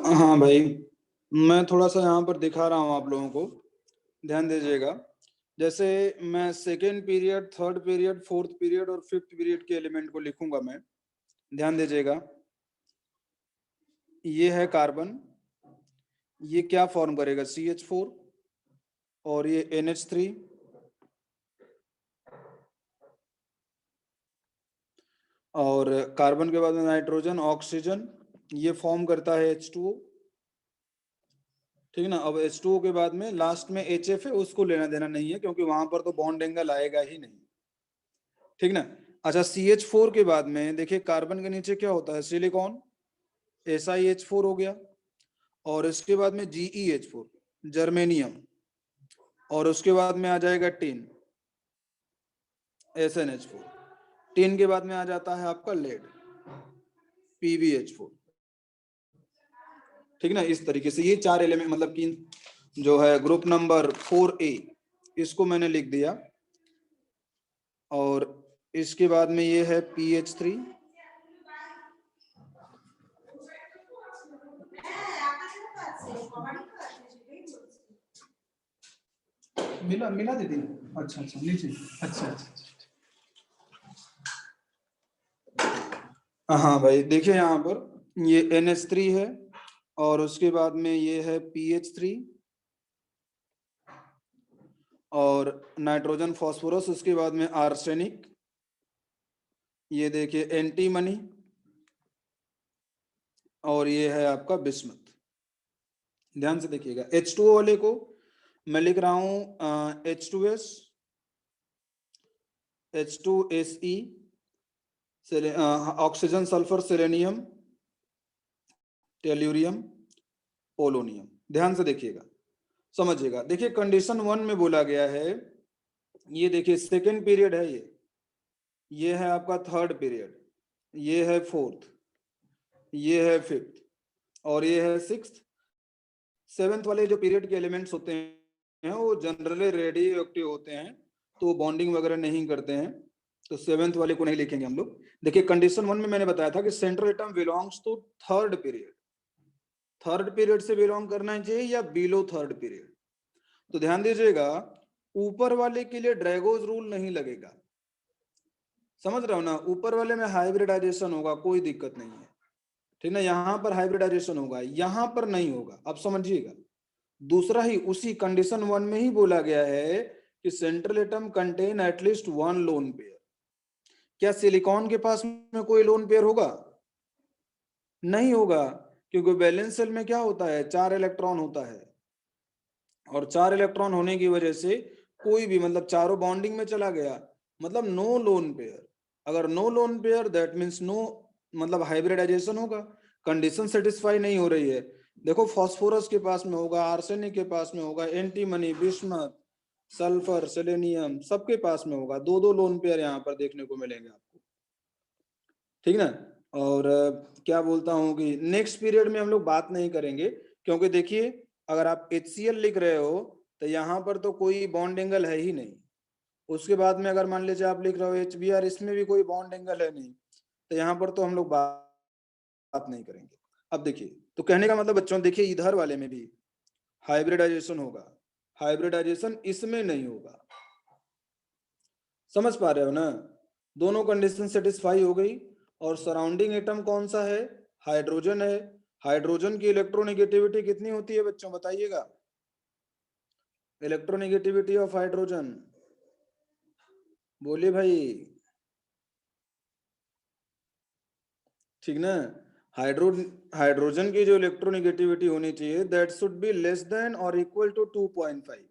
हाँ भाई, मैं थोड़ा सा यहाँ पर दिखा रहा हूँ आप लोगों को, ध्यान दीजिएगा। जैसे मैं second period, third period, fourth period और फिफ्थ पीरियड के एलिमेंट को लिखूंगा मैं, ध्यान दीजिएगा। ये है कार्बन, ये क्या फॉर्म करेगा, CH4, और ये NH3, और कार्बन के बाद में नाइट्रोजन, ऑक्सीजन, ये फॉर्म करता है H2O, ठीक ना। अब H2O के बाद में लास्ट में HF है, उसको लेना देना नहीं है क्योंकि वहां पर तो बॉन्ड एंगल आएगा ही नहीं, ठीक ना। अच्छा, CH4 के बाद में देखिए कार्बन के नीचे क्या होता है, सिलिकॉन, SiH4 हो गया, और इसके बाद में GeH4, जर्मेनियम, और उसके बाद में आ जाएगा टिन, SnH4। टिन के बाद में आ जाता है आपका लेड, PbH4, ठीक ना। इस तरीके से ये चार एलिमेंट, मतलब कि जो है ग्रुप नंबर 4A, इसको मैंने लिख दिया। और इसके बाद में ये है PH3, मिला मिला दीदी, अच्छा अच्छा नीचे, अच्छा अच्छा। हाँ भाई देखिए यहाँ पर ये NH3 है, और उसके बाद में ये है PH3, और नाइट्रोजन फॉस्फोरस, उसके बाद में आर्सेनिक, ये देखिए एंटीमनी, और ये है आपका बिस्मथ। ध्यान से देखिएगा, H2O वाले को मैं लिख रहा हूं H2S, H2SE, oxygen, sulphur, selenium, tellurium, polonium. ध्यान से देखिएगा, समझिएगा। देखिए कंडीशन 1 में बोला गया है, ये देखिए सेकेंड पीरियड है, ये है आपका थर्ड पीरियड, ये है फोर्थ, ये है फिफ्थ, और ये है सिक्स्थ। सेवेंथ वाले जो पीरियड के एलिमेंट्स होते हैं वो जनरली रेडियो एक्टिव होते हैं, तो वो बॉन्डिंग वगैरह नहीं करते हैं, तो सेवेंथ वाले को नहीं लिखेंगे हम लोग। देखिए कंडीशन 1 में मैंने बताया था कि central atom belongs to third period, third period से बिलोंग करना चाहिए या बिलो थर्ड पीरियड। तो ध्यान दीजिएगा, ऊपर वाले के लिए ड्रैगोज रूल नहीं लगेगा, समझ रहे हो ना। ऊपर वाले में हाइब्रिडाइजेशन होगा, कोई दिक्कत नहीं है, ठीक ना। यहाँ पर हाइब्रिडाइजेशन होगा, यहाँ पर नहीं होगा, अब समझिएगा। दूसरा ही उसी कंडीशन 1 में ही बोला गया है कि central atom contain at least one lone pair. क्या सिलिकॉन के पास में कोई लोन पेयर होगा? नहीं होगा, क्योंकि वैलेंस शेल में क्या होता है, 4 इलेक्ट्रॉन होता है, और 4 इलेक्ट्रॉन होने की वजह से कोई भी, मतलब चारों बॉन्डिंग में चला गया, मतलब नो लोन पेयर। अगर no lone pair that means no, मतलब हाइब्रिडाइजेशन होगा, कंडीशन सेटिस्फाई नहीं हो रही है। देखो फास्फोरस के पास में होगा, आर्सेनिक के पास में होगा, एंटीमनी, बिस्मथ, सल्फर, सेलेनियम, सबके पास में होगा, दो दो लोन पेयर यहाँ पर देखने को मिलेंगे आपको, ठीक ना। और क्या बोलता हूँ कि नेक्स्ट पीरियड में हम लोग बात नहीं करेंगे, क्योंकि देखिए अगर आप HCl लिख रहे हो तो यहाँ पर तो कोई बॉन्ड एंगल है ही नहीं। उसके बाद में अगर मान लीजिए आप लिख रहे हो HBr, इसमें भी कोई बॉन्ड एंगल है नहीं, तो यहाँ पर तो हम लोग बात नहीं करेंगे। अब देखिए, तो कहने का मतलब बच्चों, देखिए इधर वाले में भी हाइब्रिडाइजेशन होगा, हाइब्रिडाइजेशन इसमें नहीं होगा, समझ पा रहे हो ना। दोनों कंडीशन सेटिस्फाई हो गई। और सराउंडिंग एटम कौन सा है, हाइड्रोजन है। हाइड्रोजन की इलेक्ट्रोनेगेटिविटी कितनी होती है बच्चों, बताइएगा। इलेक्ट्रोनेगेटिविटी ऑफ हाइड्रोजन, बोलिए भाई, ठीक ना। हाइड्रोजन की जो इलेक्ट्रोनेगेटिविटी होनी चाहिए, that should be less than और इक्वल टू 2.5,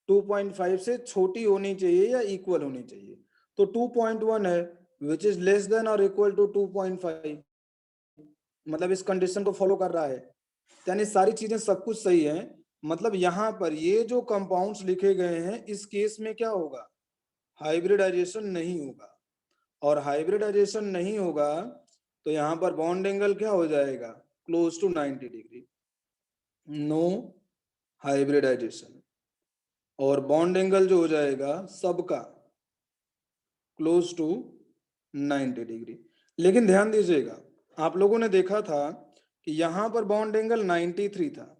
2.5 से छोटी होनी चाहिए या इक्वल होनी चाहिए। तो 2.1 है, विच इज लेस देन और इक्वल टू 2.5, मतलब इस कंडीशन को फॉलो कर रहा है, यानी सारी चीजें सब कुछ सही है। मतलब यहाँ पर ये जो कंपाउंड्स लिखे गए हैं, इस केस में क्या होगा, हाइब्रिडाइजेशन नहीं होगा। और हाइब्रिडाइजेशन नहीं होगा तो यहाँ पर बॉन्ड एंगल क्या हो जाएगा, close to 90 degree, no hybridization. और बॉन्ड एंगल जो हो जाएगा सबका क्लोज टू 90 डिग्री। लेकिन ध्यान दीजिएगा, आप लोगों ने देखा था कि यहां पर बॉन्ड एंगल 93 था,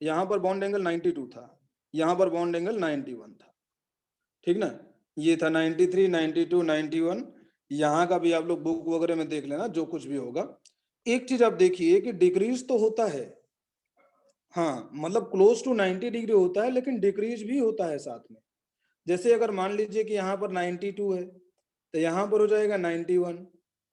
यहां पर बॉन्ड एंगल 92 था, यहां पर बॉन्ड एंगल 91 था, ठीक ना। ये था 93, 92, 91। यहाँ का भी आप लोग बुक वगैरह में देख लेना, जो कुछ भी होगा। एक चीज आप देखिए कि डिक्रीज तो होता है, हाँ, मतलब क्लोज टू 90 डिग्री होता है, लेकिन डिक्रीज भी होता है साथ में। जैसे अगर मान लीजिए कि यहाँ पर 92 है, तो यहाँ पर हो जाएगा 91,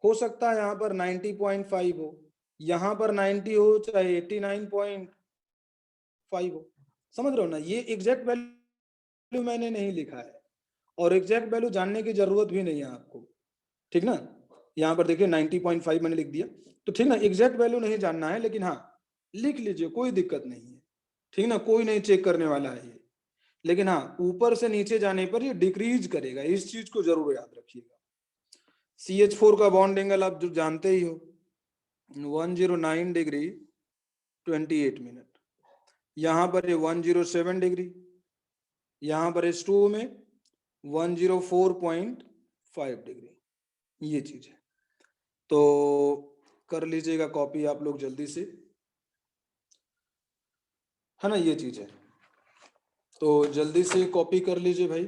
हो सकता है यहाँ पर 90.5 हो, यहाँ पर 90 हो, चाहे 89.5 हो, समझ रहे हो ना। ये एग्जैक्ट वैल्यू मैंने नहीं लिखा है, और एग्जैक्ट वैल्यू जानने की जरूरत भी नहीं है आपको, ठीक ना। यहाँ पर देखिए 90.5 मैंने लिख दिया, तो ठीक ना, एग्जैक्ट वैल्यू नहीं जानना है, लेकिन हाँ लिख लीजिए, कोई दिक्कत नहीं है, ठीक ना, कोई नहीं चेक करने वाला है ये। लेकिन हाँ, ऊपर से नीचे जाने पर ये डिक्रीज करेगा, इस चीज को जरूर याद रखिएगा। CH4 का बॉन्ड एंगल आप जो जानते ही हो, 109 डिग्री 28 मिनट, यहाँ पर 107 डिग्री, यहाँ पर H2O में 104.5 डिग्री, ये चीज है। तो कर लीजिएगा कॉपी आप लोग जल्दी से, है ना, ये चीज है। तो जल्दी से कॉपी कर लीजिए भाई।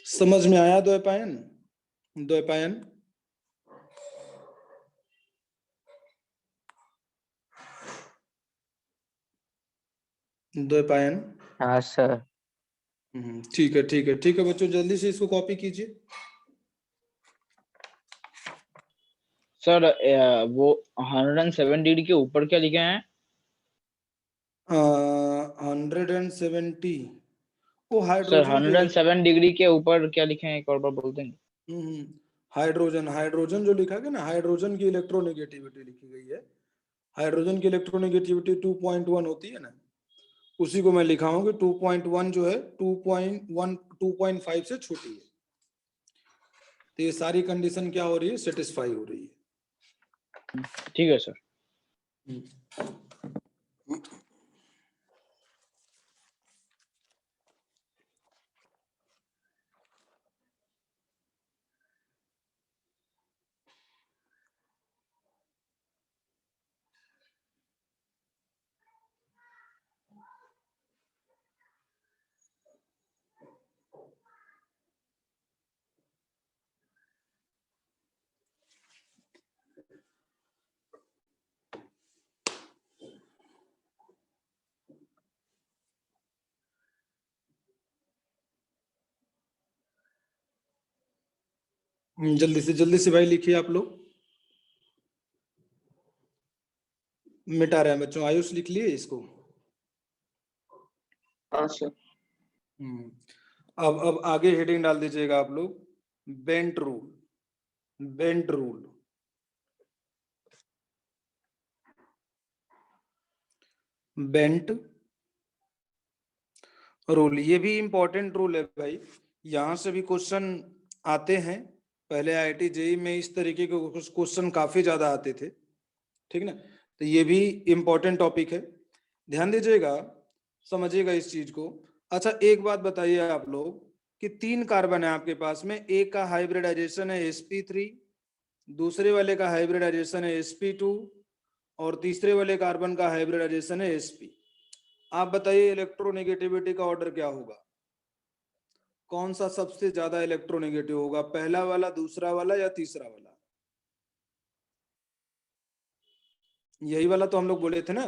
समझ में आया द्वैपायन? द्वैपायन द्वैपायन हाँ सर। ठीक है, ठीक है, ठीक है बच्चों, जल्दी से इसको कॉपी कीजिए। सर वो 107 डिग्री के ऊपर क्या लिखे हैं? 170, वो सर हाइड्रोजन के 107 डिग्री के ऊपर क्या लिखे हैं, एक और बार बोल देंगे? हाइड्रोजन, हाइड्रोजन जो लिखा गया ना, हाइड्रोजन की इलेक्ट्रोनेगेटिविटी लिखी गई है। हाइड्रोजन की इलेक्ट्रोनेगेटिविटी 2.1 होती है ना, उसी को मैं लिखा हूं कि 2.1 जो है 2.1 2.5 से छोटी है। तो ये सारी कंडीशन क्या हो रही है, सेटिस्फाई हो रही है। ठीक है सर। जल्दी से भाई लिखिए आप लोग। मिटा रहे हैं बच्चों, आयुष लिख लिए इसको? हाँ सर। अब आगे हेडिंग डाल दीजिएगा आप लोग, bent rule, bent rule, bent rule. ये भी इंपॉर्टेंट रूल है भाई, यहां से भी क्वेश्चन आते हैं। पहले IIT JEE में इस तरीके के क्वेश्चन काफी ज्यादा आते थे, ठीक ना। तो ये भी इंपॉर्टेंट टॉपिक है, ध्यान दीजिएगा, समझिएगा इस चीज को। अच्छा एक बात बताइए आप लोग कि 3 कार्बन है आपके पास में, एक का हाइब्रिडाइजेशन है sp3, दूसरे वाले का हाइब्रिडाइजेशन है sp2, और तीसरे वाले कार्बन का हाइब्रिडाइजेशन है sp। आप बताइए इलेक्ट्रोनेगेटिविटी का ऑर्डर क्या होगा, कौन सा सबसे ज्यादा इलेक्ट्रोनेगेटिव होगा, पहला वाला, दूसरा वाला, या तीसरा वाला? यही वाला तो हम लोग बोले थे ना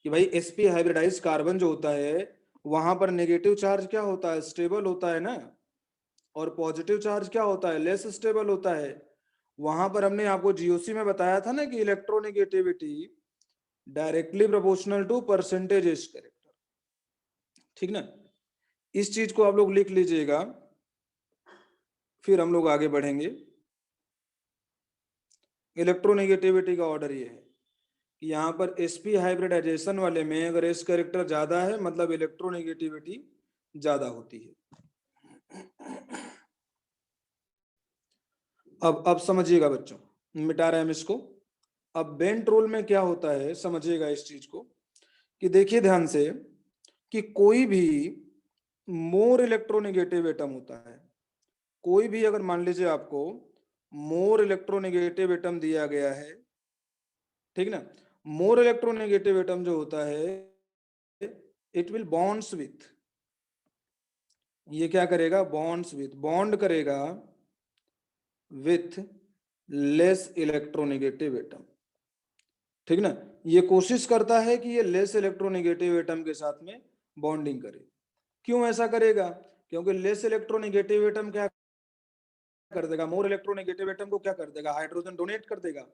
कि भाई sp हाइब्रिडाइज कार्बन जो होता है, वहां पर नेगेटिव चार्ज क्या होता है, स्टेबल होता है ना, और पॉजिटिव चार्ज क्या होता है, लेस स्टेबल होता है। वहां पर हमने आपको GOC में बताया था ना कि electronegativity directly proportional to percentage s character, ठीक ना। इस चीज को आप लोग लिख लीजिएगा, फिर हम लोग आगे बढ़ेंगे। इलेक्ट्रोनेगेटिविटी का ऑर्डर ये है कि यहाँ पर sp हाइब्रिडाइजेशन वाले में अगर s कैरेक्टर ज्यादा है मतलब इलेक्ट्रोनेगेटिविटी ज्यादा होती है। अब समझिएगा बच्चों, मिटा रहे हैं हम इसको। अब बेंट रोल में क्या होता है समझिएगा इस चीज को, कि देखिए ध्यान से कि कोई भी मोर इलेक्ट्रोनेगेटिव एटम होता है, कोई भी अगर मान लीजिए आपको मोर इलेक्ट्रोनेगेटिव एटम दिया गया है, ठीक ना, मोर इलेक्ट्रोनेगेटिव एटम जो होता है इट विल बॉन्ड्स विथ, ये क्या करेगा, बॉन्ड्स विथ, बॉन्ड करेगा विथ लेस इलेक्ट्रोनेगेटिव एटम, ठीक ना, ये कोशिश करता है कि ये लेस इलेक्ट्रोनेगेटिव एटम के साथ में बॉन्डिंग करे। क्यों ऐसा करेगा, क्योंकि लेस इलेक्ट्रोनेगेटिव एटम क्या कर देगा, मोर इलेक्ट्रोनेगेटिव एटम को क्या कर देगा, हाइड्रोजन डोनेट कर देगा,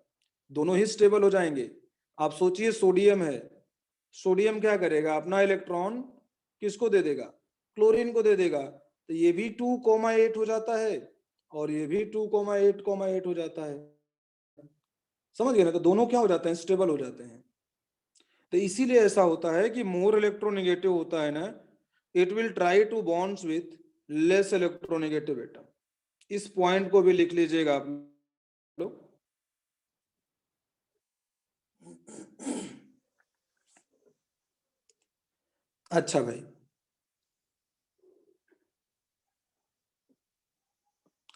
दोनों ही स्टेबल हो जाएंगे। आप सोचिए सोडियम है, सोडियम क्या करेगा, अपना इलेक्ट्रॉन किसको दे देगा, क्लोरीन को दे देगा, तो ये भी 2,8 हो जाता है और ये भी 2,8,8 हो जाता है, समझ गए ना, तो दोनों क्या हो जाते हैं, स्टेबल हो जाते हैं। तो इसीलिए ऐसा होता है कि मोर इलेक्ट्रोनेगेटिव होता है ना, it will try to bonds with less electronegative atom. इस पॉइंट को भी लिख लीजिएगा आप लोग। अच्छा भाई,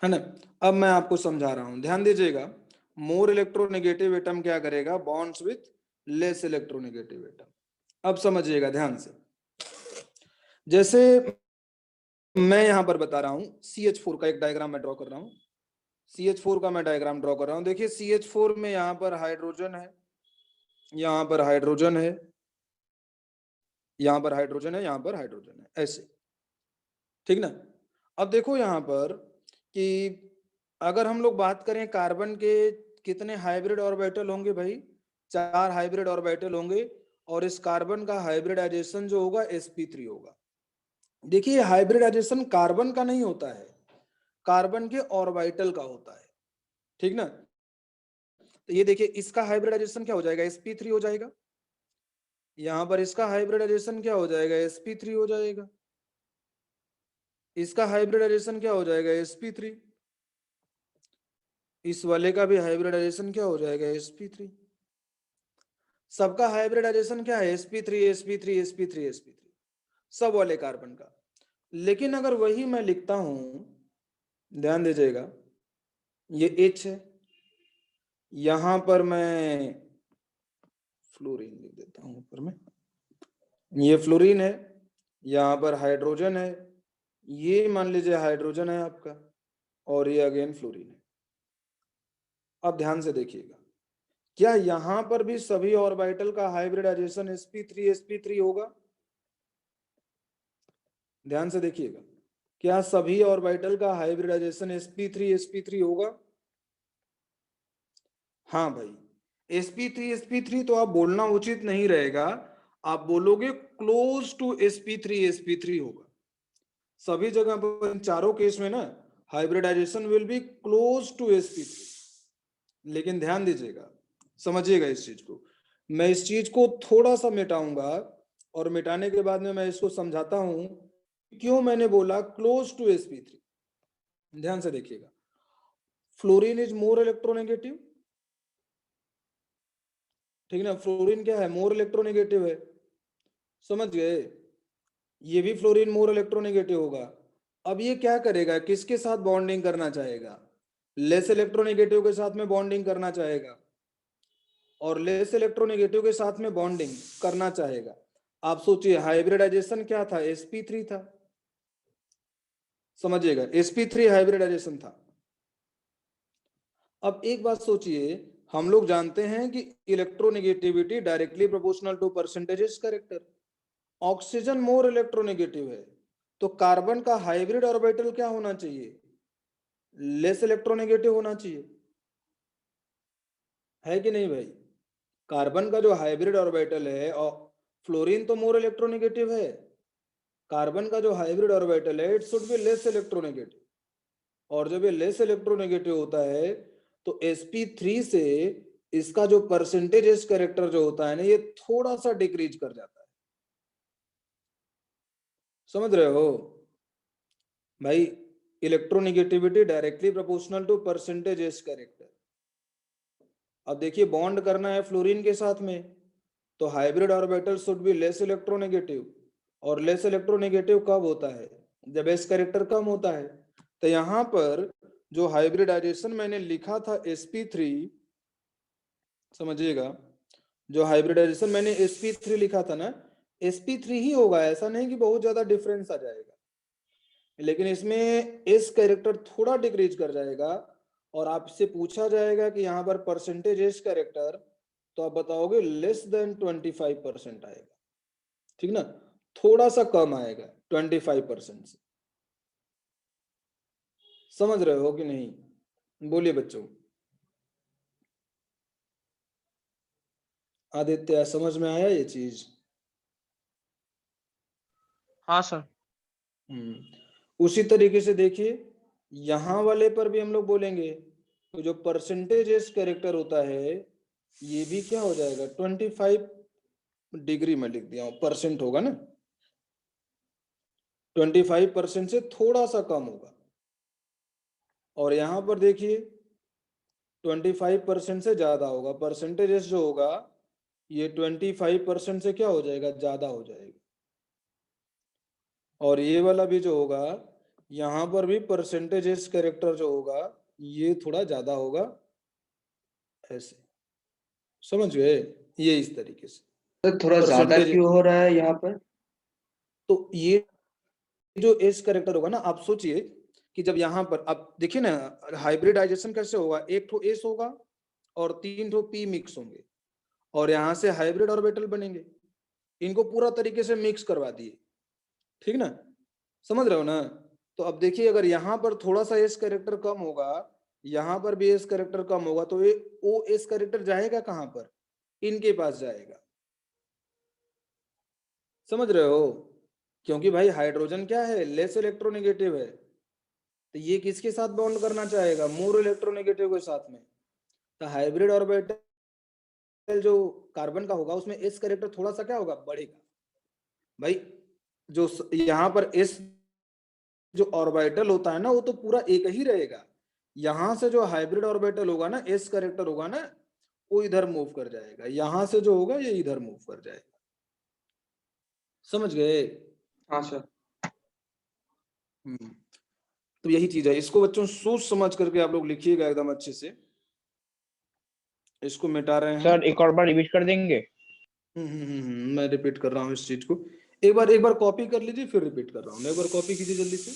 है ना, अब मैं आपको समझा रहा हूं, ध्यान दीजिएगा। मोर इलेक्ट्रोनेगेटिव एटम क्या करेगा, bonds with less electronegative atom. अब समझिएगा ध्यान से, जैसे मैं यहां पर बता रहा हूं CH4 का एक डायग्राम मैं ड्रॉ कर रहा हूं, CH4 का मैं डायग्राम ड्रॉ कर रहा हूं। देखिए CH4 में यहां पर हाइड्रोजन है, यहां पर हाइड्रोजन है, यहां पर हाइड्रोजन है, यहां पर हाइड्रोजन है, ऐसे, ठीक ना। अब देखो यहां पर कि अगर हम लोग बात करें कार्बन के कितने हाइब्रिड ऑर्बिटल होंगे भाई, 4 हाइब्रिड ऑर्बिटल होंगे, और इस कार्बन का हाइब्रिडाइजेशन जो होगा sp3 होगा। देखिए हाइब्रिडाइजेशन कार्बन का नहीं होता है, कार्बन के ऑर्बिटल का होता है, ठीक ना। तो ये देखिए इसका हाइब्रिडाइजेशन क्या हो जाएगा, sp3 हो जाएगा, यहां पर इसका हाइब्रिडाइजेशन क्या हो जाएगा, sp3 हो जाएगा, इसका हाइब्रिडाइजेशन क्या हो जाएगा, sp3, इस वाले का भी हाइब्रिडाइजेशन क्या हो जाएगा, sp3, सबका हाइब्रिडाइजेशन क्या है, sp3 sp3 sp3 sp3, सब वाले कार्बन का। लेकिन अगर वही मैं लिखता हूं, ध्यान दीजिएगा, ये H है, यहां पर मैं फ्लोरीन लिख देता हूं ऊपर में, ये फ्लोरीन है, यहां पर हाइड्रोजन है, ये मान लीजिए हाइड्रोजन है आपका, और ये अगेन फ्लोरीन है। अब ध्यान से देखिएगा, क्या यहां पर भी सभी ऑर्बिटल का हाइब्रिडाइजेशन sp3 sp3 होगा, ध्यान से देखिएगा, क्या सभी ऑर्बिटल का हाइब्रिडाइजेशन sp3 sp3 होगा, हाँ भाई sp3 sp3 तो आप बोलना उचित नहीं रहेगा, आप बोलोगे क्लोज टू sp3 sp3 होगा। सभी जगह पर इन चारों केस में ना hybridization will be close to sp3। लेकिन ध्यान दीजिएगा, समझिएगा इस चीज को, मैं इस चीज को थोड़ा सा मिटाऊंगा और मिटाने के बाद में मैं इसको समझाता हूं क्यों मैंने बोला क्लोज टू sp3। ध्यान से देखिएगा, फ्लोरीन इज मोर इलेक्ट्रोनेगेटिव, ठीक ना, फ्लोरीन क्या है, मोर इलेक्ट्रोनेगेटिव है, समझ गए, ये भी फ्लोरीन मोर इलेक्ट्रोनेगेटिव होगा। अब ये क्या करेगा, किसके साथ बॉन्डिंग करना चाहेगा, लेस इलेक्ट्रोनेगेटिव के साथ में बॉन्डिंग करना चाहेगा, और लेस इलेक्ट्रोनेगेटिव के साथ में बॉन्डिंग करना चाहेगा। आप सोचिए हाइब्रिडाइजेशन क्या था, sp3 था, समझिएगा sp3 हाइब्रिडाइजेशन था। अब एक बात सोचिए, हम लोग जानते हैं कि electronegativity directly proportional to percentage character, oxygen more electronegative है, तो कार्बन का हाइब्रिड ऑर्बिटल क्या होना चाहिए, लेस इलेक्ट्रोनेगेटिव होना चाहिए, है कि नहीं भाई। कार्बन का जो हाइब्रिड ऑर्बिटल है, और फ्लोरीन तो मोर इलेक्ट्रोनेगेटिव है, कार्बन का जो हाइब्रिड ऑर्बिटल है it should be less electronegative, और जब ये लेस इलेक्ट्रोनेगेटिव होता है तो sp3 से इसका जो परसेंटेज एस कैरेक्टर जो होता है ना, ये थोड़ा सा डिक्रीज कर जाता है। समझ रहे हो भाई? Electronegativity directly proportional to percentage s character. अब देखिए बॉन्ड करना है फ्लोरीन के साथ में, तो hybrid orbital should be less electronegative, और लेस इलेक्ट्रोनेगेटिव कब होता है? जब एस कैरेक्टर कम होता है। तो यहां पर जो हाइब्रिडाइजेशन मैंने लिखा था sp3, समझिएगा, जो हाइब्रिडाइजेशन मैंने sp3 लिखा था ना, sp3 ही होगा, ऐसा नहीं कि बहुत ज्यादा डिफरेंस आ जाएगा, लेकिन इसमें एस कैरेक्टर थोड़ा डिक्रीज कर जाएगा। और आपसे पूछा जाएगा कि यहाँ पर परसेंटेज एस कैरेक्टर, तो आप बताओगे लेस देन 25% आएगा, ठीक ना, थोड़ा सा कम आएगा 25% से। समझ रहे हो कि नहीं? बोलिए बच्चों। आदित्य, समझ में आया ये चीज? हाँ सर। उसी तरीके से देखिए यहां वाले पर भी हम लोग बोलेंगे, तो जो परसेंटेज एस कैरेक्टर होता है, ये भी क्या हो जाएगा, 25 डिग्री में लिख दिया हूं, परसेंट होगा ना, 25% से थोड़ा सा कम होगा। और यहां पर देखिए 25% से ज्यादा होगा, परसेंटेज जो होगा ये 25% से क्या हो जाएगा, ज्यादा हो जाएगा। और ये वाला भी जो होगा, यहां पर भी परसेंटेज कैरेक्टर जो होगा ये थोड़ा ज्यादा होगा, ऐसे। समझ गए? ये इस तरीके से तो थोड़ा ज्यादा परसेंटेज। क्यों हो रहा है यहाँ पर? तो ये जो एस कैरेक्टर होगा ना, आप सोचिए कि जब यहाँ पर आप देखिए ना, हाइब्रिडाइजेशन कैसे होगा, एक ठो एस होगा और 3 ठो पी मिक्स होंगे, और यहाँ से हाइब्रिड ऑर्बिटल बनेंगे, इनको पूरा तरीके से मिक्स करवा दिए, ठीक ना, समझ रहे हो ना? तो अब देखिए अगर यहाँ पर थोड़ा सा एस कैरेक्टर कम होगा, यहाँ पर भी एस कैरेक्टर कम होगा, तो ये ओ एस कैरेक्टर जाएगा कहाँ पर, इनके पास जाएगा। समझ रहे हो? क्योंकि भाई हाइड्रोजन क्या है, लेस इलेक्ट्रोनेगेटिव है, तो ये किसके साथ बॉन्ड करना चाहेगा, मोर इलेक्ट्रोनेगेटिव के साथ में। तो हाइब्रिड ऑर्बिटल जो कार्बन का होगा उसमें एस कैरेक्टर थोड़ा सा क्या होगा, बढ़ेगा भाई। जो यहाँ पर एस जो ऑर्बिटल होता है ना, वो तो पूरा एक ही रहेगा। यहां से जो हाइब्रिड ऑर्बिटल होगा ना, एस कैरेक्टर होगा ना, वो इधर मूव कर जाएगा, यहां से जो होगा ये इधर मूव कर जाएगा। समझ गए? हाँ सर। तो यही चीज है, इसको बच्चों सोच समझ करके आप लोग लिखिएगा एकदम अच्छे से। इसको मिटा रहे हैं सर एक और बार रिपीट कर देंगे? मैं रिपीट कर रहा हूँ इस चीज को। एक बार कॉपी कर लीजिए, फिर रिपीट कर रहा हूँ मैं। एक बार कॉपी कीजिए जल्दी से।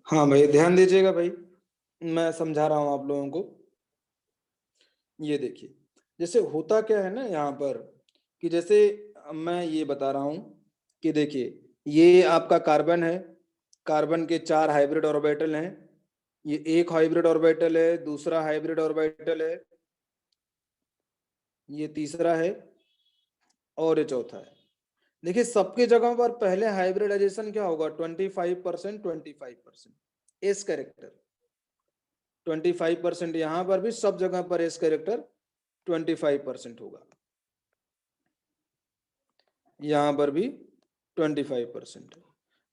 हाँ भाई ध्यान दीजिएगा भाई, मैं समझा रहा हूँ आप लोगों को। ये देखिए जैसे होता क्या है ना यहाँ पर, कि जैसे मैं ये बता रहा हूँ कि देखिए ये आपका कार्बन है, कार्बन के 4 हाइब्रिड ऑर्बिटल हैं, ये एक हाइब्रिड ऑर्बिटल है, दूसरा हाइब्रिड ऑर्बिटल है, ये तीसरा है, और ये चौथा है। देखिए सबके जगह पर पहले हाइब्रिडाइजेशन क्या होगा, 25%, 25% एस कैरेक्टर, 25% यहां पर भी सब जगह पर एस कैरेक्टर 25% होगा, यहां पर भी 25%।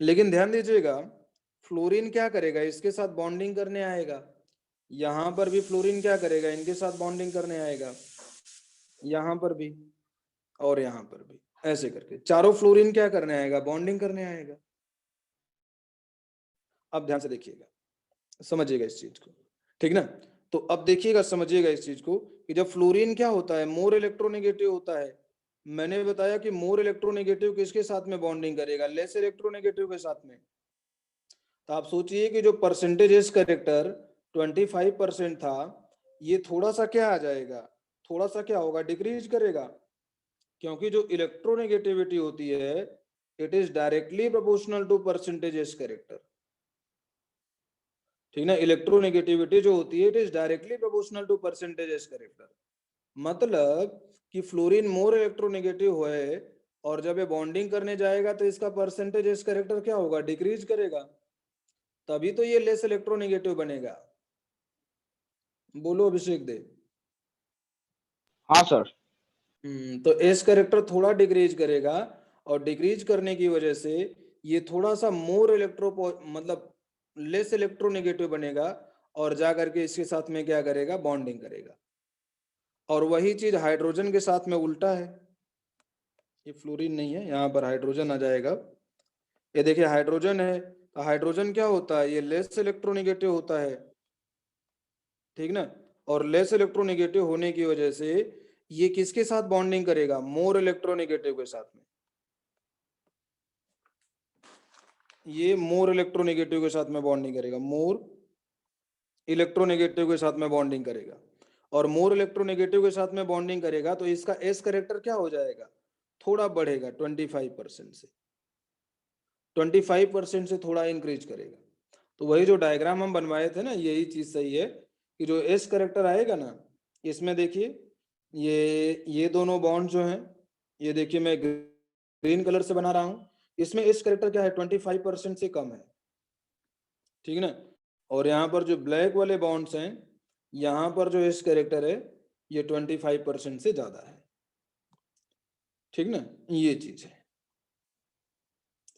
लेकिन ध्यान दीजिएगा फ्लोरीन क्या करेगा, इसके साथ बॉन्डिंग करने आएगा, यहां पर भी फ्लोरीन क्या करेगा, इनके साथ बॉन्डिंग करने आएगा, यहां पर भी और यहां पर भी, ऐसे करके चारों फ्लोरीन क्या करने आएगा, बॉन्डिंग करने आएगा। अब ध्यान से देखिएगा, समझिएगा इस चीज को, ठीक ना। तो अब देखिएगा, समझिएगा इस चीज को कि जब फ्लोरीन क्या होता है, मोर इलेक्ट्रोनेगेटिव होता है। मैंने बताया कि मोर इलेक्ट्रोनेगेटिव किसके साथ में बॉन्डिंग करेगा, लेस इलेक्ट्रोनेगेटिव के साथ में। तो आप सोचिए कि जो परसेंटेज इस कैरेक्टर 25% था, ये थोड़ा सा क्या आ जाएगा, थोड़ा सा क्या होगा, डिक्रीज करेगा, क्योंकि जो इलेक्ट्रोनेगेटिविटी होती है it is directly proportional to percentage s character, ठीक ना। इलेक्ट्रोनेगेटिविटी जो होती है it is directly proportional to percentage s character. मतलब कि फ्लोरीन मोर इलेक्ट्रोनेगेटिव है और जब ये बॉन्डिंग करने जाएगा तो इसका परसेंटेज इस कैरेक्टर क्या होगा, डिक्रीज करेगा, तभी तो ये लेस इलेक्ट्रोनेगेटिव बनेगा। बोलो अभिषेक दे। हाँ सर। तो एस कैरेक्टर थोड़ा डिक्रीज करेगा और डिक्रीज करने की वजह से ये थोड़ा सा मोर मतलब लेस इलेक्ट्रोनेगेटिव बनेगा और जा करके इसके साथ में क्या करेगा, बॉन्डिंग करेगा। और वही चीज हाइड्रोजन के साथ में उल्टा है, ये फ्लोरीन नहीं है, यहाँ पर हाइड्रोजन आ जाएगा। ये देखिए हाइड्रोजन है, तो हाइड्रोजन क्या होता है, ये लेस इलेक्ट्रोनेगेटिव होता है, ठीक ना। और लेस इलेक्ट्रोनेगेटिव होने की वजह से ये किसके साथ बॉन्डिंग करेगा, मोर इलेक्ट्रोनेगेटिव के साथ में, ये मोर इलेक्ट्रोनेगेटिव के साथ में बॉन्डिंग करेगा, मोर इलेक्ट्रोनेगेटिव के साथ में बॉन्डिंग करेगा। और मोर इलेक्ट्रोनेगेटिव के साथ में बॉन्डिंग करेगा तो इसका एस कैरेक्टर क्या हो जाएगा, थोड़ा बढ़ेगा, 25% से 25% से थोड़ा इंक्रीज करेगा। तो वही जो डायग्राम हम बनवाए थे ना, यही चीज सही है कि जो एस कैरेक्टर आएगा ना, इसमें देखिए ये दोनों बॉन्ड जो हैं, ये देखिए मैं ग्रीन कलर से बना रहा हूं, इसमें एस कैरेक्टर क्या है, 25% से कम है, ठीक ना। और यहाँ पर जो ब्लैक वाले बॉन्ड्स हैं, यहाँ पर जो एस कैरेक्टर है ये 25% से ज्यादा है, ठीक ना, ये चीज है।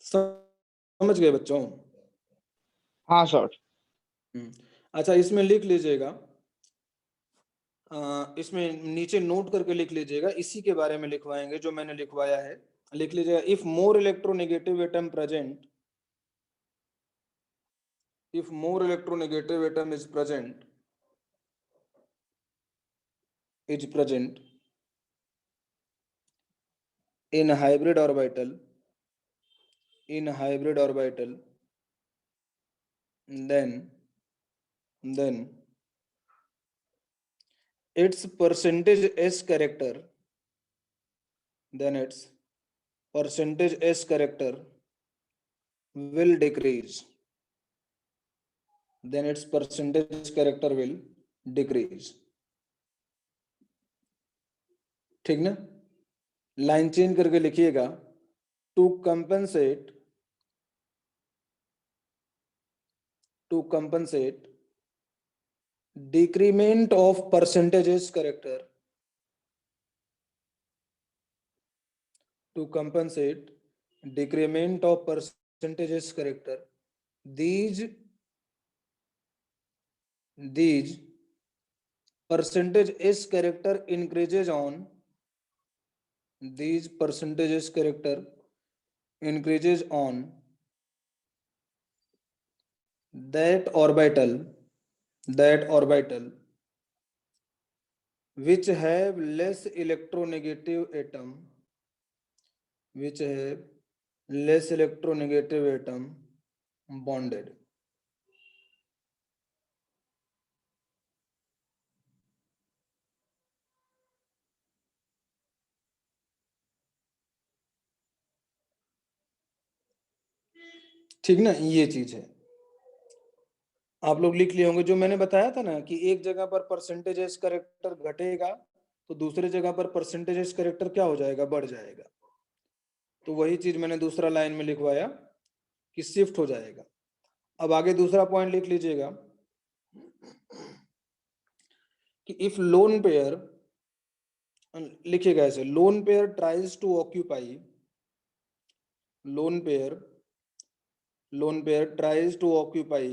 समझ गए बच्चों। हाँ सर। अच्छा इसमें लिख लीजिएगा, इसमें नीचे नोट करके लिख लीजिएगा, इसी के बारे में लिखवाएंगे जो मैंने लिखवाया है। लिख लीजिएगा, if more electronegative atom present, if more electronegative atom is present in hybrid orbital, then its percentage S character will decrease, ठीक ना। लाइन चेंज करके लिखिएगा, to compensate decrement of percentages character, to compensate decrement of percentages character, these percentage S character increases on, these percentages character increases on that orbital which have less electronegative atom, bonded. ठीक ना, ये चीज है, आप लोग लिख लिए होंगे। जो मैंने बताया था ना कि एक जगह पर परसेंटेज एस कैरेक्टर घटेगा तो दूसरी जगह पर परसेंटेज एस कैरेक्टर क्या हो जाएगा, बढ़ जाएगा। तो वही चीज मैंने दूसरा लाइन में लिखवाया कि शिफ्ट हो जाएगा। अब आगे दूसरा पॉइंट लिख लीजिएगा कि इफ लोन पेयर, लिखिएगा ऐसे, lone pair tries to occupy, lone pair tries to occupy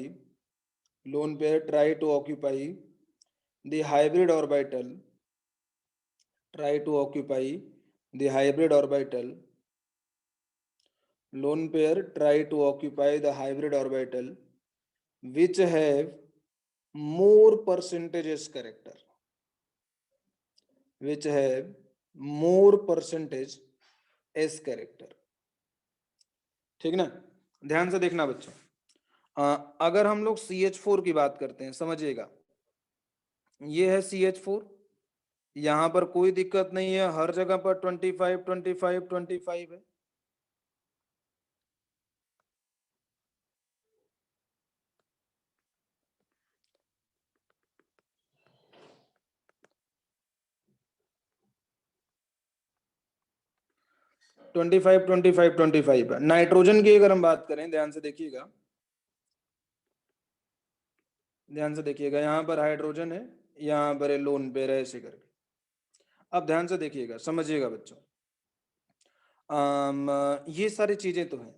lone pair try to occupy the hybrid orbital, try to occupy the hybrid orbital, lone pair try to occupy the hybrid orbital which have more percentages character, which have more percentage s character। ठीक ना, ध्यान से देखना बच्चों। अगर हम लोग CH4 की बात करते हैं, समझिएगा, ये है CH4, यहां पर कोई दिक्कत नहीं है, हर जगह पर 25 25 25 है। ट्वेंटी फाइव नाइट्रोजन की अगर हम बात करें, ध्यान से देखिएगा, ध्यान से देखिएगा, यहाँ पर हाइड्रोजन है, यहाँ पर लोन पेयर है, ऐसे करके। अब ध्यान से देखिएगा, समझिएगा बच्चों, ये सारी चीजें तो हैं।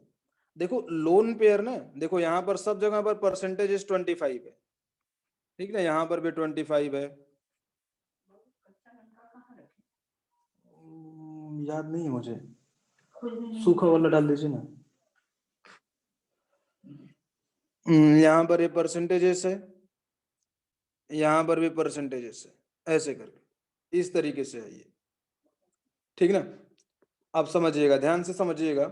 देखो लोन पेयर ना, देखो यहाँ पर सब जगह पर परसेंटेज 25 है, ठीक ना, यहाँ पर भी 25 है। याद नहीं है मुझे, सूखा वाला डाल दीजिए ना। यहाँ पर ये परसेंटेजेस है, यहाँ पर भी परसेंटेजेस है, ऐसे करके, इस तरीके से है ये, ठीक ना। अब समझिएगा, ध्यान से समझिएगा,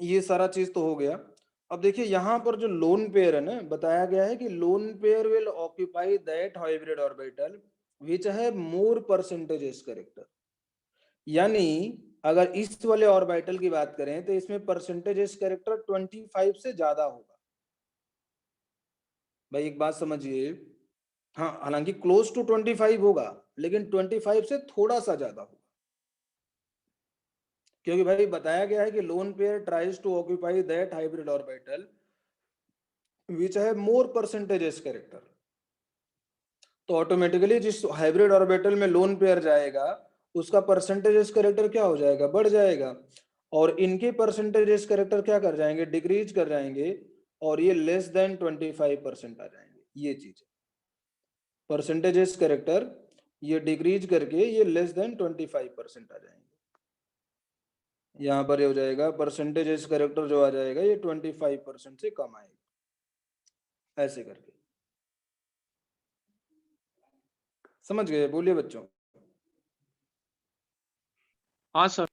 ये सारा चीज तो हो गया। अब देखिए यहाँ पर जो लोन पेयर है ना, बताया गया है कि lone pair will occupy that hybrid orbital which है मोर परसेंटेजेस कैरेक्टर। यानी अगर इस वाले ऑर्बिटल की बात करें तो इसमें परसेंटेजेस कैरेक्टर 25 से ज्यादा होगा। भाई एक बात समझिए, हाँ हालांकि क्लोज टू 25 होगा, लेकिन 25 से थोड़ा सा ज्यादा होगा, क्योंकि भाई बताया गया है कि lone pair tries to occupy that hybrid orbital which है मोर परसेंटेजेस कैरेक्टर। तो ऑटोमेटिकली जिस हाइब्रिड ऑर्बिटल में लोन पेयर जाएगा उसका परसेंटेजेस कैरेक्टर क्या हो जाएगा, बढ़ जाएगा, और इनके परसेंटेजेस कैरेक्टर क्या कर जाएंगे, डिक्रीज कर जाएंगे, और ये लेस देन 25% आ जाएंगे। ये चीज परसेंटेजेस कैरेक्टर ये डिक्रीज करके ये लेस देन 25% आ जाएंगे। यहाँ पर ये हो जाएगा परसेंटेजेस कैरेक्टर जो आ जाएगा ये 25% से कम आएगा, ऐसे करके। समझ गए, बोलिए बच्चों। हाँ सर।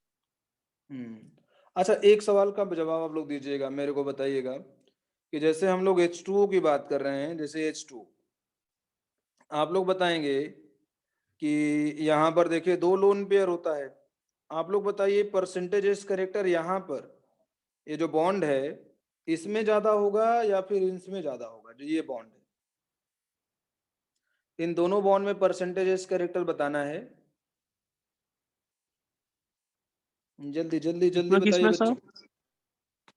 अच्छा, एक सवाल का जवाब आप लोग दीजिएगा, मेरे को बताइएगा कि जैसे हम लोग H2O की बात कर रहे हैं, जैसे H2, आप लोग बताएंगे कि यहाँ पर देखिए दो लोन पेयर होता है, आप लोग बताइए परसेंटेजेस कैरेक्टर यहाँ पर ये जो बॉन्ड है इसमें ज्यादा होगा या फिर इसमें ज्यादा होगा, जो ये बॉन्ड है, इन दोनों बॉन्ड में परसेंटेजेस कैरेक्टर बताना है। जल्दी जल्दी जल्दी बताइए बच्चों।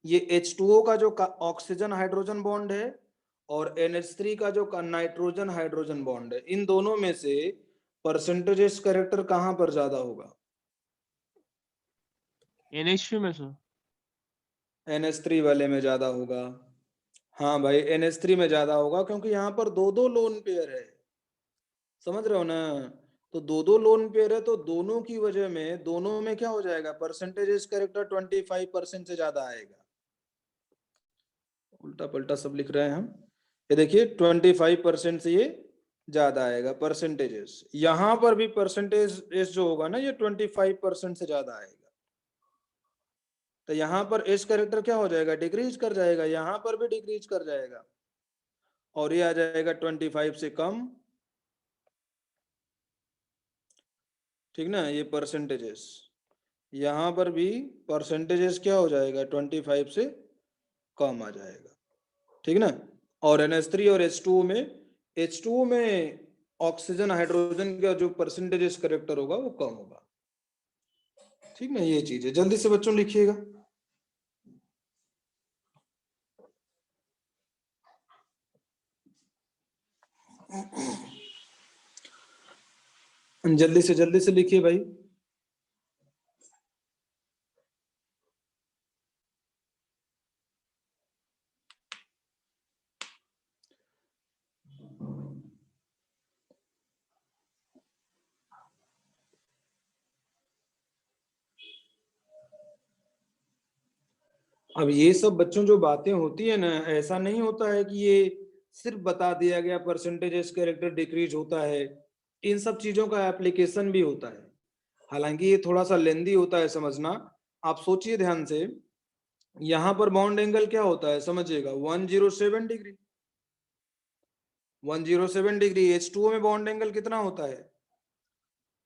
ये H2O का जो ऑक्सीजन हाइड्रोजन बॉन्ड है और NH3 का जो नाइट्रोजन हाइड्रोजन बॉन्ड है, इन दोनों में से परसेंटेजेस कैरेक्टर कहां पर ज्यादा होगा? NH3 में सर। NH3 वाले में ज्यादा होगा। हाँ भाई NH3 में ज्यादा होगा, क्योंकि यहाँ पर दो दो लोन पेयर है, समझ रहे हो ना। तो दो दो लोन पेयर है तो दोनों की वजह में दोनों में क्या हो जाएगा, परसेंटेजेस कैरेक्टर 25% से ज्यादा आएगा। उल्टा पलटा सब लिख रहे हैं हम, ये देखिए 25% से ये ज्यादा आएगा परसेंटेजेस। यहां पर भी परसेंटेज जो होगा ना ये 25% से ज्यादा आएगा, तो यहाँ पर एस कैरेक्टर क्या हो जाएगा, डिक्रीज कर जाएगा, यहाँ पर भी डिक्रीज कर जाएगा, और ये आ जाएगा 25 से कम, ठीक ना। ये परसेंटेजेस यहाँ पर भी परसेंटेजेस क्या हो जाएगा, 25 से कम आ जाएगा, ठीक ना। और NH3 और H2O में ऑक्सीजन हाइड्रोजन का जो परसेंटेजेस कैरेक्टर होगा वो कम होगा, ठीक ना। ये चीज है, जल्दी से बच्चों लिखिएगा। जल्दी से लिखिए भाई। अब ये सब बच्चों जो बातें होती है ना, ऐसा नहीं होता है कि ये सिर्फ बता दिया गया परसेंटेज कैरेक्टर डिक्रीज होता है, इन सब चीजों का एप्लीकेशन भी होता है। हालांकि ये थोड़ा सा लेंदी होता है समझना। आप सोचिए ध्यान से, यहां पर बॉन्ड एंगल क्या होता है समझिएगा, 107 डिग्री। 107 डिग्री। H2O में बॉन्ड एंगल कितना होता है,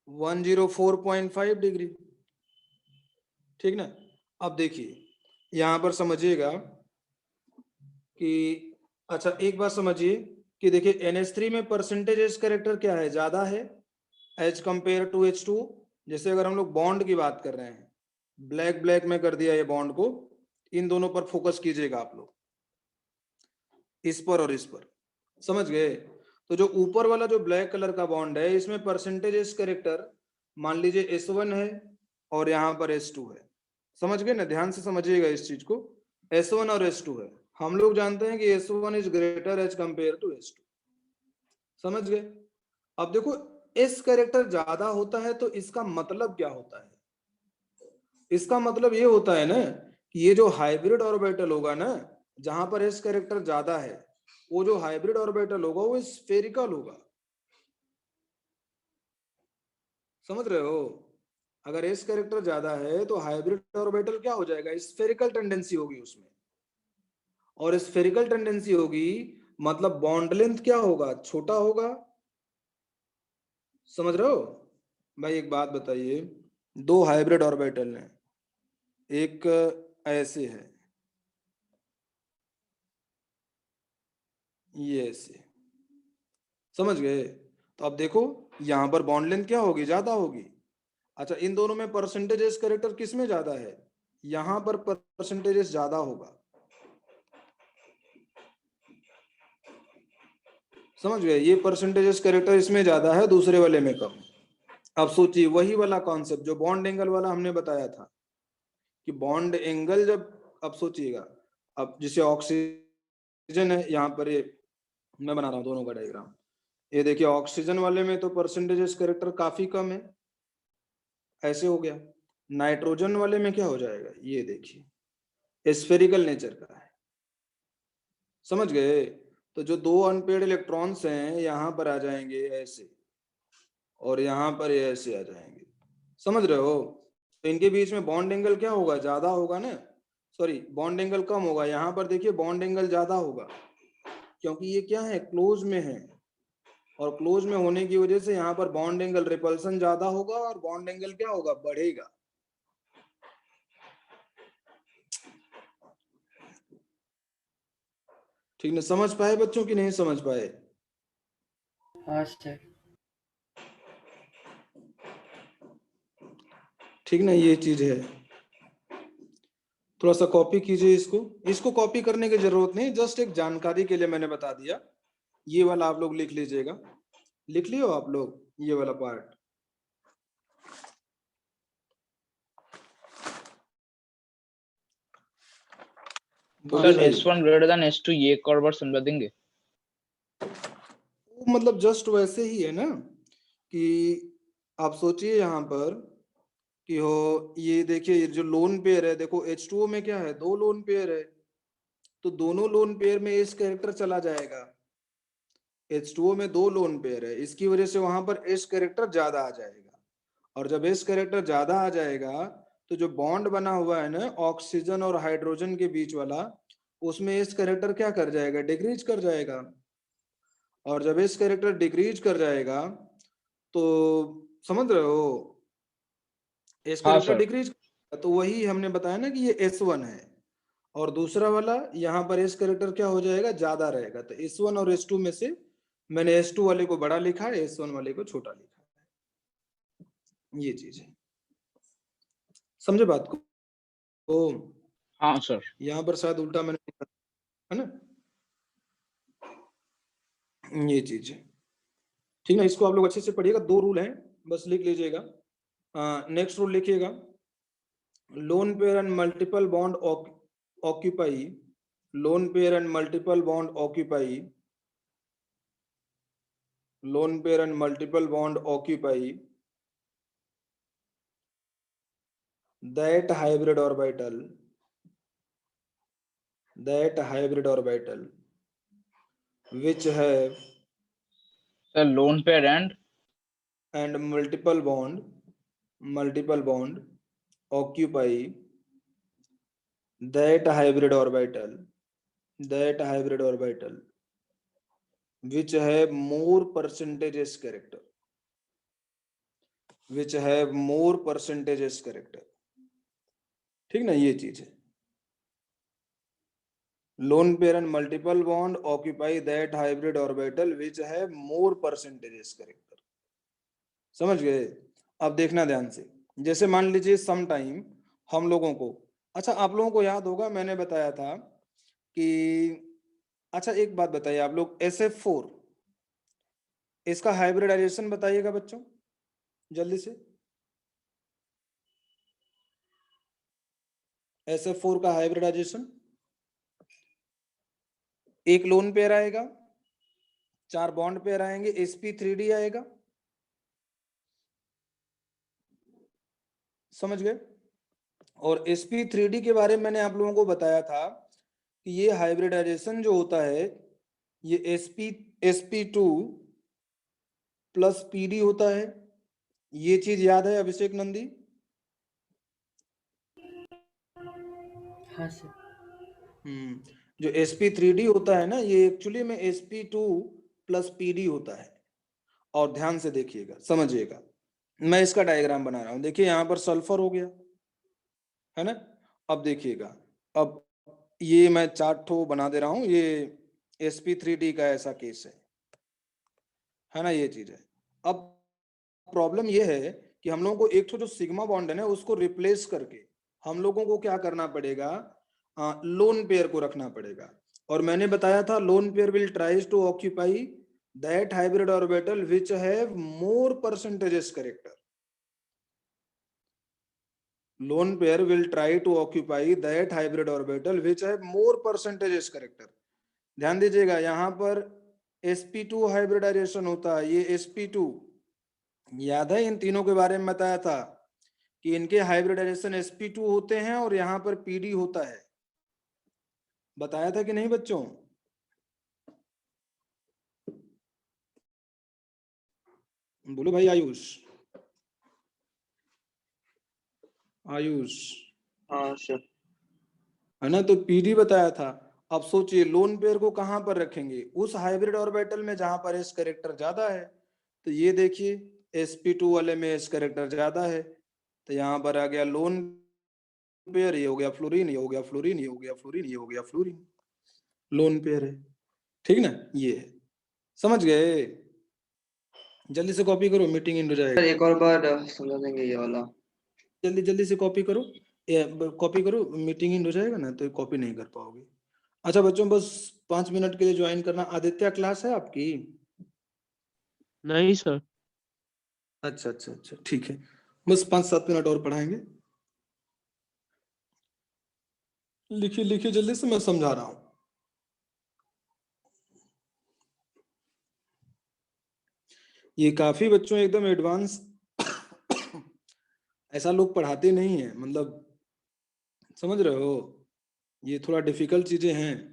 104.5 डिग्री। ठीक ना। अब देखिए यहां पर समझिएगा कि, अच्छा एक बात समझिए कि देखिए NH3 में परसेंटेज कैरेक्टर क्या है, ज्यादा है एज कंपेयर टू H2। जैसे अगर हम लोग बॉन्ड की बात कर रहे हैं, ब्लैक ब्लैक में कर दिया ये बॉन्ड को, इन दोनों पर फोकस कीजिएगा आप लोग, इस पर और इस पर, समझ गए। तो जो ऊपर वाला जो ब्लैक कलर का बॉन्ड है, इसमें परसेंटेज कैरेक्टर मान लीजिए S1 है और यहाँ पर S2 है। समझ गए ना, ध्यान से समझिएगा इस चीज को। S1 और S2 है, हम लोग जानते हैं कि S1 is greater as compare to S2। समझ गए। अब देखो S कैरेक्टर ज्यादा होता है तो इसका मतलब क्या होता है, इसका मतलब ये होता है ना कि ये जो हाइब्रिड ऑर्बिटल होगा ना, जहां पर S कैरेक्टर ज्यादा है, वो जो हाइब्रिड ऑर्बिटल होगा वो स्फेरिकल होगा। समझ रहे हो, अगर S कैरेक्टर ज्यादा है तो हाइब्रिड ऑर्बिटल क्या हो जाएगा, स्फेरिकल टेंडेंसी होगी उसमें। और स्फेरिकल टेंडेंसी होगी मतलब बॉन्ड लेंथ क्या होगा, छोटा होगा। समझ रहे हो भाई। एक बात बताइए, दो हाइब्रिड ऑर्बिटल हैं, एक ऐसे है, ये ऐसे, समझ गए। तो अब देखो यहां पर बॉन्ड लेंथ क्या होगी, ज्यादा होगी। अच्छा इन दोनों में परसेंटेज कैरेक्टर किस में ज्यादा है, यहां पर परसेंटेज ज्यादा होगा। समझ गए, ये परसेंटेज कैरेक्टर इसमें ज्यादा है, दूसरे वाले में कम। अब सोचिए वही वाला कॉन्सेप्ट जो बॉन्ड एंगल वाला हमने बताया था, कि बॉन्ड एंगल जब, अब सोचिएगा, अब जिसे ऑक्सीजन है यहाँ पर, ये मैं बना रहा हूँ दोनों का डायग्राम। ये देखिए ऑक्सीजन वाले में तो परसेंटेज कैरेक्टर काफी कम है, ऐसे हो गया। नाइट्रोजन वाले में क्या हो जाएगा, ये देखिए स्फेरिकल नेचर का है। समझ गए। तो जो दो अनपेड इलेक्ट्रॉन्स हैं यहाँ पर आ जाएंगे ऐसे, और यहाँ पर ये ऐसे आ जाएंगे। समझ रहे हो। तो इनके बीच में बॉन्ड एंगल क्या होगा, ज्यादा होगा ना, सॉरी बॉन्ड एंगल कम होगा। यहाँ पर देखिए बॉन्ड एंगल ज्यादा होगा, क्योंकि ये क्या है, क्लोज में है, और क्लोज में होने की वजह से यहाँ पर बॉन्ड एंगल रिपल्सन ज्यादा होगा, और बॉन्ड एंगल क्या होगा, बढ़ेगा। ठीक ना, समझ पाए बच्चों की नहीं समझ पाए। हाँ सर। ठीक ना, ये चीज है। थोड़ा सा कॉपी कीजिए इसको, इसको कॉपी करने की जरूरत नहीं, जस्ट एक जानकारी के लिए मैंने बता दिया। ये वाला आप लोग लिख लीजिएगा, लिख लियो आप लोग ये वाला पार्ट। सर भाई S1 ग्रेटर देन S2 ये एक और बार समझा देंगे। मतलब जस्ट वैसे ही है ना, कि आप सोचिए यहाँ पर कि हो, ये देखिए ये जो लोन पेयर है, देखो H2O में क्या है, दो लोन पेयर है, तो दोनों लोन पेयर में एस कैरेक्टर चला जाएगा। H2O में दो लोन पेयर है, इसकी वजह से वहां पर एस कैरेक्टर ज्यादा आ जाएगा। और जब एस कैरेक्टर ज्यादा आ जाएगा तो जो बॉन्ड बना हुआ है ना ऑक्सीजन और हाइड्रोजन के बीच वाला, उसमें एस कैरेक्टर क्या कर जाएगा, डिक्रीज कर जाएगा। और जब एस कैरेक्टर डिक्रीज कर जाएगा तो, समझ रहे हो, एस हाँ कैरेक्टर सर। डिक्रीज, तो वही हमने बताया ना कि ये S1 है, और दूसरा वाला यहाँ पर एस कैरेक्टर क्या हो जाएगा, ज्यादा रहेगा। तो S1 और S2 में से मैंने S2 वाले को बड़ा लिखा है, S1 वाले को छोटा लिखा है, ये चीज है। समझे बात को। तो हाँ सर। यहाँ पर शायद उल्टा मैंने, है ना, ये चीज है। ठीक है, इसको आप लोग अच्छे से पढ़िएगा, दो रूल हैं बस लिख लीजिएगा। नेक्स्ट रूल लिखिएगा, lone pair and multiple bond occupy, lone pair and multiple bond occupy, lone pair and multiple bond occupy that hybrid orbital that hybrid orbital which have sir lone pair and multiple bond occupy that hybrid orbital which have more percentages character ठीक ना, ये चीज है। Lone pair and multiple bond occupy that hybrid orbital which have more percentages character. समझ गए? अब देखना ध्यान से, जैसे मान लीजिए सम टाइम हम लोगों को, अच्छा आप लोगों को याद होगा मैंने बताया था कि, अच्छा एक बात बताइए आप लोग, SF4 इसका हाइब्रिडाइजेशन बताइएगा बच्चों जल्दी से। SF4 का हाइब्रिडाइजेशन, एक लोन पेयर आएगा, 4 बॉन्ड पेयर आएंगे, sp3d आएगा, समझ गए? और sp3d के बारे में मैंने आप लोगों को बताया था कि ये हाइब्रिडाइजेशन जो होता है ये sp2 प्लस pd होता है। ये चीज याद है अभिषेक नंदी? हाँ सर। जो sp3d होता है ना, ये एक्चुअली में sp2 प्लस pd होता है। और ध्यान से देखिएगा, समझिएगा, मैं इसका डायग्राम बना रहा हूं। देखिए यहाँ पर सल्फर हो गया है ना। अब देखिएगा, अब ये मैं 4 ठो बना दे रहा हूं, ये sp3d का ऐसा केस है ना, ये चीज है। अब प्रॉब्लम ये है कि हम लोगों को एक तो जो सिग्मा बॉन्ड है ना उसको रिप्लेस करके हम लोगों को क्या करना पड़ेगा, लोन पेयर को रखना पड़ेगा। और मैंने बताया था lone pair will tries to occupy that hybrid orbital which have more percentages character. Lone pair will try to occupy that hybrid orbital which have more percentages character. ध्यान दीजिएगा, यहाँ पर sp2 हाइब्रिडाइजेशन होता है, ये sp2 याद है, इन तीनों के बारे में बताया था कि इनके हाइब्रिडाइजेशन sp2 होते हैं और यहाँ पर pd होता है, बताया था कि नहीं बच्चों? बोलो भाई आयुष। हाँ सर। है ना, तो pd बताया था। अब सोचिए लोन पेयर को कहां पर रखेंगे, उस हाइब्रिड ऑर्बिटल में जहां पर s कैरेक्टर ज्यादा है। तो ये देखिए sp2 वाले में s कैरेक्टर ज्यादा है, तो यहाँ पर आ गया लोन पेयर, ये हो गया फ्लोरीन, ये हो गया फ्लोरीन, ये हो गया फ्लोरीन, ये हो गया फ्लोरीन, लोन पेयर है। ठीक ना, ये है, समझ गए? जल्दी से कॉपी करो, मीटिंग एंड हो सर जाएगा। एक और बार समझा देंगे ये वाला। जल्दी जल्दी से कॉपी करो, कॉपी करो, मीटिंग एंड हो जाएगा ना तो कॉपी नहीं कर पाओगे। अच्छा बच्चों, बस 5 मिनट के लिए ज्वाइन करना। आदित्य क्लास है आपकी? नहीं सर। अच्छा अच्छा अच्छा, ठीक है, बस 5-7 मिनट और पढ़ाएंगे। लिखिए लिखिए जल्दी से, मैं समझा रहा हूं। ये काफी बच्चों एकदम एडवांस ऐसा लोग पढ़ाते नहीं है, मतलब समझ रहे हो, ये थोड़ा डिफिकल्ट चीजें हैं।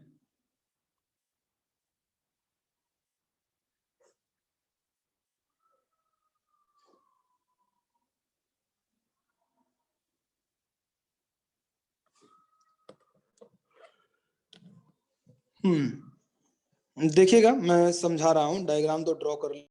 देखिएगा मैं समझा रहा हूँ, डायग्राम तो ड्रॉ कर